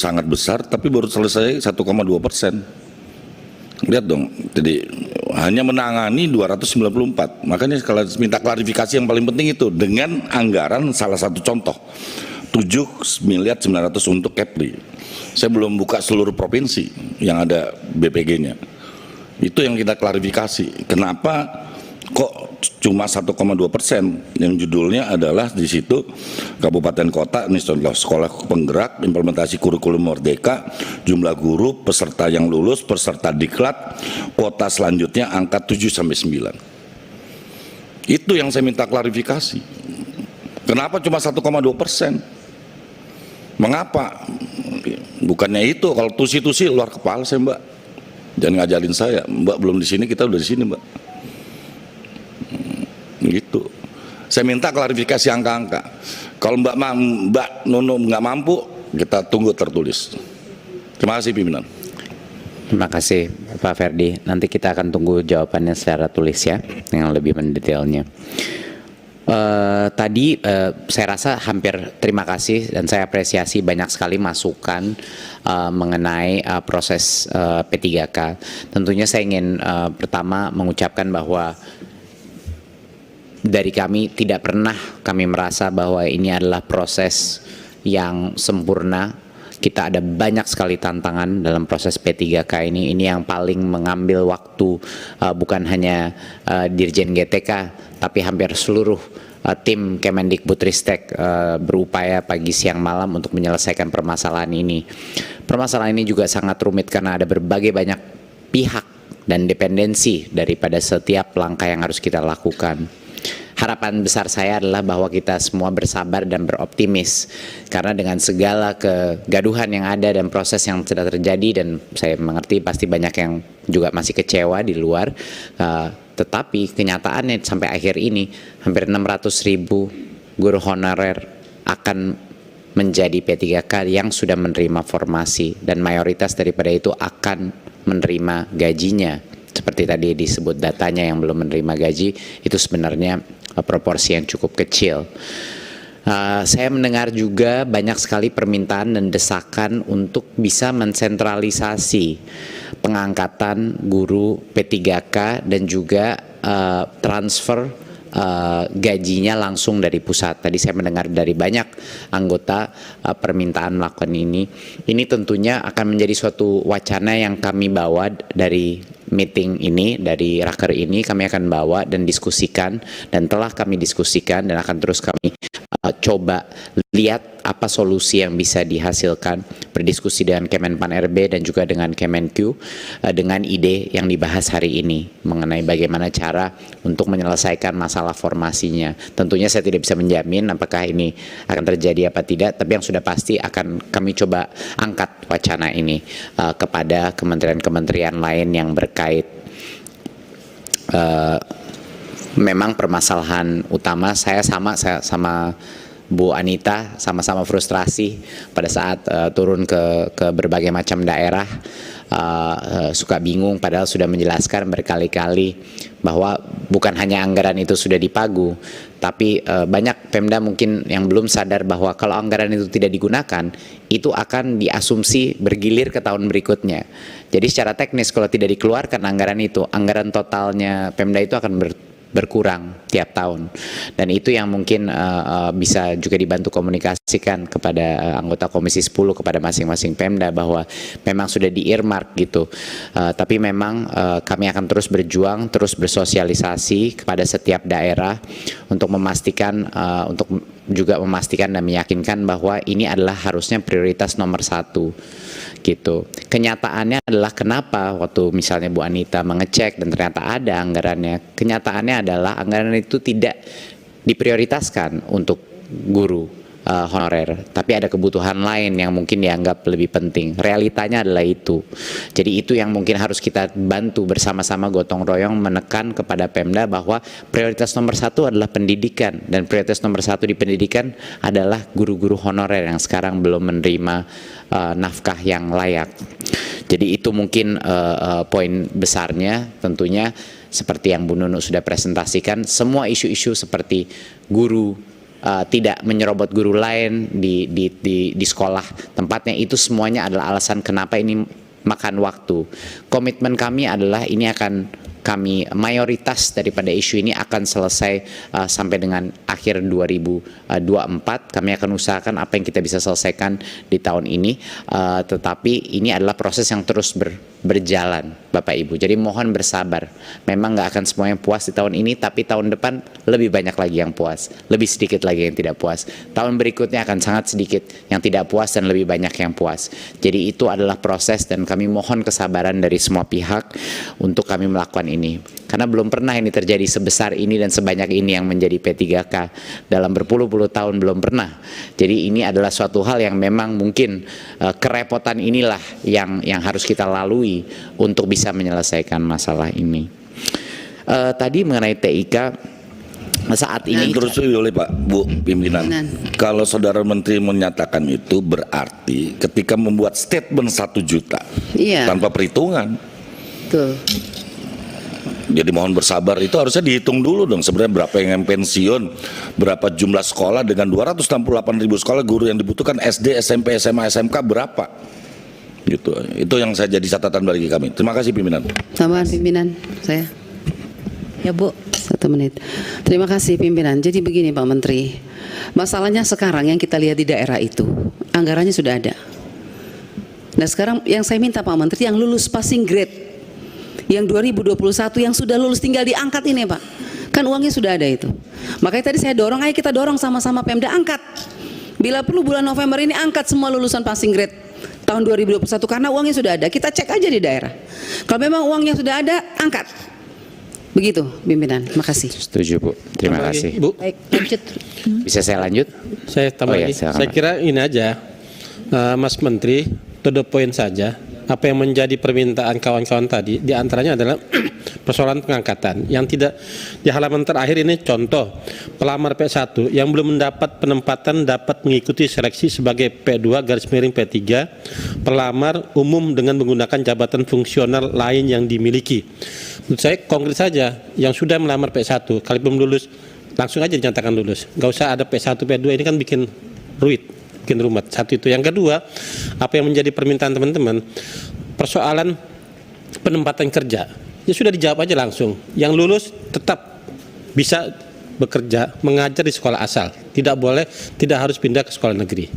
sangat besar, tapi baru selesai 1,2%. Lihat dong, jadi hanya menangani 294. Makanya kalau minta klarifikasi yang paling penting itu dengan anggaran salah satu contoh 7.900.000.000 untuk Kepri. Saya belum buka seluruh provinsi yang ada BPG-nya. Itu yang kita klarifikasi. Kenapa kok cuma 1,2%? Yang judulnya adalah di situ kabupaten kota, ini contoh sekolah penggerak, implementasi kurikulum merdeka, jumlah guru, peserta yang lulus, peserta diklat, kuota selanjutnya angka 7 sampai 9. Itu yang saya minta klarifikasi. Kenapa cuma 1,2%? Mengapa? Bukannya itu, kalau tusi-tusi luar kepala saya, Mbak. Jangan ngajalin saya, Mbak belum di sini, kita udah di sini, Mbak. Gitu. Saya minta klarifikasi angka-angka. Kalau Mbak Nunu nggak mampu, kita tunggu tertulis. Terima kasih pimpinan. Terima kasih Pak Ferdi. Nanti kita akan tunggu jawabannya secara tulis ya, yang lebih mendetailnya. Tadi saya rasa hampir terima kasih dan saya apresiasi banyak sekali masukan mengenai proses P3K. Tentunya saya ingin pertama mengucapkan bahwa dari kami tidak pernah kami merasa bahwa ini adalah proses yang sempurna. Kita ada banyak sekali tantangan dalam proses P3K ini. Ini yang paling mengambil waktu bukan hanya Dirjen GTK, tapi hampir seluruh tim Kemendikbudristek berupaya pagi siang malam untuk menyelesaikan permasalahan ini. Permasalahan ini juga sangat rumit karena ada berbagai banyak pihak dan dependensi daripada setiap langkah yang harus kita lakukan. Harapan besar saya adalah bahwa kita semua bersabar dan beroptimis karena dengan segala kegaduhan yang ada dan proses yang sudah terjadi, dan saya mengerti pasti banyak yang juga masih kecewa di luar, tetapi kenyataannya sampai akhir ini hampir 600.000 guru honorer akan menjadi P3K yang sudah menerima formasi, dan mayoritas daripada itu akan menerima gajinya. Seperti tadi disebut datanya, yang belum menerima gaji itu sebenarnya proporsi yang cukup kecil. Saya mendengar juga banyak sekali permintaan dan desakan untuk bisa mensentralisasi pengangkatan guru P3K dan juga transfer gajinya langsung dari pusat. Tadi saya mendengar dari banyak anggota permintaan melakukan ini. Ini tentunya akan menjadi suatu wacana yang kami bawa dari meeting ini, dari raker ini kami akan bawa dan diskusikan, dan telah kami diskusikan dan akan terus kami coba lihat apa solusi yang bisa dihasilkan, berdiskusi dengan Kemenpan RB dan juga dengan Kemenq dengan ide yang dibahas hari ini mengenai bagaimana cara untuk menyelesaikan masalah formasinya. Tentunya saya tidak bisa menjamin apakah ini akan terjadi apa tidak, tapi yang sudah pasti akan kami coba angkat wacana ini kepada kementerian-kementerian lain yang berkait. Memang permasalahan utama saya sama Bu Anita sama-sama frustrasi pada saat turun ke berbagai macam daerah, suka bingung padahal sudah menjelaskan berkali-kali bahwa bukan hanya anggaran itu sudah dipagu, tapi banyak Pemda mungkin yang belum sadar bahwa kalau anggaran itu tidak digunakan, itu akan diasumsi bergilir ke tahun berikutnya. Jadi secara teknis kalau tidak dikeluarkan anggaran itu, anggaran totalnya Pemda itu akan berkurang tiap tahun, dan itu yang mungkin bisa juga dibantu komunikasikan kepada anggota Komisi 10 kepada masing-masing Pemda bahwa memang sudah di-earmark gitu, tapi memang kami akan terus berjuang, terus bersosialisasi kepada setiap daerah untuk memastikan dan meyakinkan bahwa ini adalah harusnya prioritas nomor 1 gitu. Kenyataannya adalah kenapa waktu misalnya Bu Anita mengecek dan ternyata ada anggarannya, kenyataannya adalah anggaran itu tidak diprioritaskan untuk guru honorer, tapi ada kebutuhan lain yang mungkin dianggap lebih penting. Realitanya adalah itu. Jadi itu yang mungkin harus kita bantu bersama-sama gotong royong menekan kepada Pemda bahwa prioritas nomor 1 adalah pendidikan, dan prioritas nomor 1 di pendidikan adalah guru-guru honorer yang sekarang belum menerima nafkah yang layak. Jadi itu mungkin poin besarnya. Tentunya seperti yang Bu Nunu sudah presentasikan, semua isu-isu seperti guru, tidak menyerobot guru lain di sekolah tempatnya, itu semuanya adalah alasan kenapa ini makan waktu. Komitmen kami adalah ini akan mayoritas daripada isu ini akan selesai sampai dengan akhir 2024. Kami akan usahakan apa yang kita bisa selesaikan di tahun ini, tetapi ini adalah proses yang terus berjalan, Bapak Ibu. Jadi mohon bersabar. Memang nggak akan semuanya puas di tahun ini, tapi tahun depan lebih banyak lagi yang puas, lebih sedikit lagi yang tidak puas. Tahun berikutnya akan sangat sedikit yang tidak puas dan lebih banyak yang puas. Jadi itu adalah proses dan kami mohon kesabaran dari semua pihak untuk kami melakukan ini. Karena belum pernah ini terjadi sebesar ini dan sebanyak ini yang menjadi P3K. Dalam berpuluh-puluh tahun belum pernah. Jadi ini adalah suatu hal yang memang mungkin kerepotan inilah yang harus kita lalui untuk bisa menyelesaikan masalah ini. Tadi mengenai TIK saat ini terus oleh Pak Bu pimpinan. Kalau saudara menteri menyatakan itu berarti ketika membuat statement 1 juta tanpa perhitungan. Betul. Jadi mohon bersabar, itu harusnya dihitung dulu dong sebenarnya berapa yang pensiun, berapa jumlah sekolah dengan 268.000 sekolah guru yang dibutuhkan SD, SMP, SMA, SMK berapa? Gitu. Itu yang saya jadi catatan bagi kami. Terima kasih pimpinan. Tambahan pimpinan saya. Ya Bu. 1 menit. Terima kasih pimpinan. Jadi begini Pak Menteri, masalahnya sekarang yang kita lihat di daerah itu anggarannya sudah ada. Nah sekarang yang saya minta Pak Menteri yang lulus passing grade yang 2021 yang sudah lulus tinggal diangkat ini Pak, kan uangnya sudah ada itu. Makanya tadi saya dorong, ayo kita dorong sama-sama Pemda angkat, bila perlu bulan November ini angkat semua lulusan passing grade tahun 2021 karena uangnya sudah ada. Kita cek aja di daerah, kalau memang uangnya sudah ada angkat. Begitu pimpinan. Makasih. Setuju Bu, terima kasih. Bu, Baik, lanjut. Bisa saya lanjut? saya tambah Oh, ya, lagi. silakan, Saya Pak. kira ini aja, Mas Menteri, to the point saja. Apa yang menjadi permintaan kawan-kawan tadi, diantaranya adalah persoalan pengangkatan. Yang tidak di halaman terakhir ini contoh, pelamar P1 yang belum mendapat penempatan dapat mengikuti seleksi sebagai P2 garis miring P3, pelamar umum dengan menggunakan jabatan fungsional lain yang dimiliki. Menurut saya konkret saja, yang sudah melamar P1, kali belum lulus, langsung aja dinyatakan lulus. Nggak usah ada P1, P2, ini kan bikin rumit. Satu itu. Yang kedua, apa yang menjadi permintaan teman-teman, persoalan penempatan kerja. Ya sudah dijawab aja langsung. Yang lulus tetap bisa bekerja, mengajar di sekolah asal. Tidak boleh, tidak harus pindah ke sekolah negeri.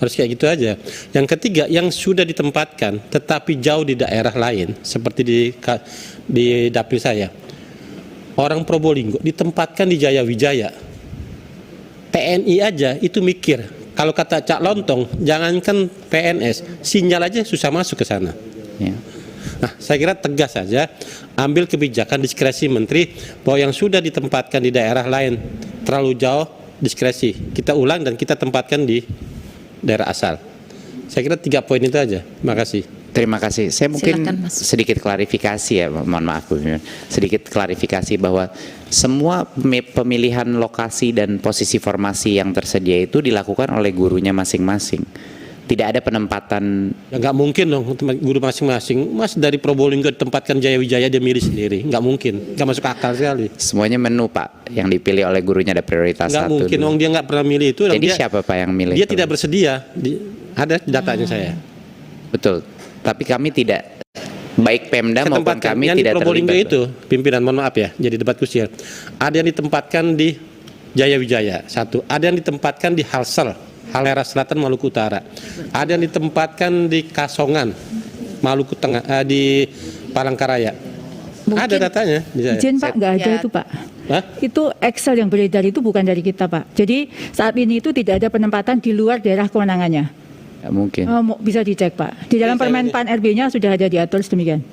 Harus kayak gitu aja. Yang ketiga, yang sudah ditempatkan tetapi jauh di daerah lain, seperti di dapil saya. Orang Probolinggo ditempatkan di Jaya Wijaya. TNI aja itu mikir. Kalau kata Cak Lontong, jangankan PNS, sinyal aja susah masuk ke sana. Ya. Nah, saya kira tegas saja, ambil kebijakan diskresi menteri bahwa yang sudah ditempatkan di daerah lain terlalu jauh, diskresi. Kita ulang dan kita tempatkan di daerah asal. Saya kira 3 poin itu aja. Terima kasih. Terima kasih. Saya mungkin Silakan, Mas. sedikit klarifikasi ya, mohon maaf Bu Pimpinan. Sedikit klarifikasi bahwa semua pemilihan lokasi dan posisi formasi yang tersedia itu dilakukan oleh gurunya masing-masing. Tidak ada penempatan. Ya nggak mungkin dong guru masing-masing. Mas dari Probolinggo ditempatkan Jaya Wijaya dia milih sendiri. Nggak mungkin. Nggak masuk akal sekali. Semuanya menu Pak, yang dipilih oleh gurunya ada prioritas Nggak satu mungkin. dulu. Wong dia nggak pernah milih itu. Jadi siapa Pak yang milih? Dia tidak bersedia. Ada datanya saya. Betul. Tapi kami tidak, baik Pemda Saya maupun tempatkan kami yang di tidak Probolinggo terlibat. itu, pimpinan mohon maaf ya, jadi debat krusial. Ada yang ditempatkan di Jaya Wijaya, satu. Ada yang ditempatkan di Halsel, Halera Selatan, Maluku Utara. Ada yang ditempatkan di Kasongan, Maluku Tengah, di Palangkaraya. Ada datanya. di saya. Izin Pak, nggak ada Ya. itu Pak. Hah? Itu Excel yang beredar itu bukan dari kita Pak. Jadi saat ini itu tidak ada penempatan di luar daerah kewenangannya. Nggak mungkin. Bisa dicek Pak. Di dalam Saya Permen ini- Pan RB-nya sudah ada diatur sedemikian.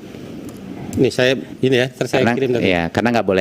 Nih saya ini ya, terus saya kirim Karena, nanti. ya, karena nggak boleh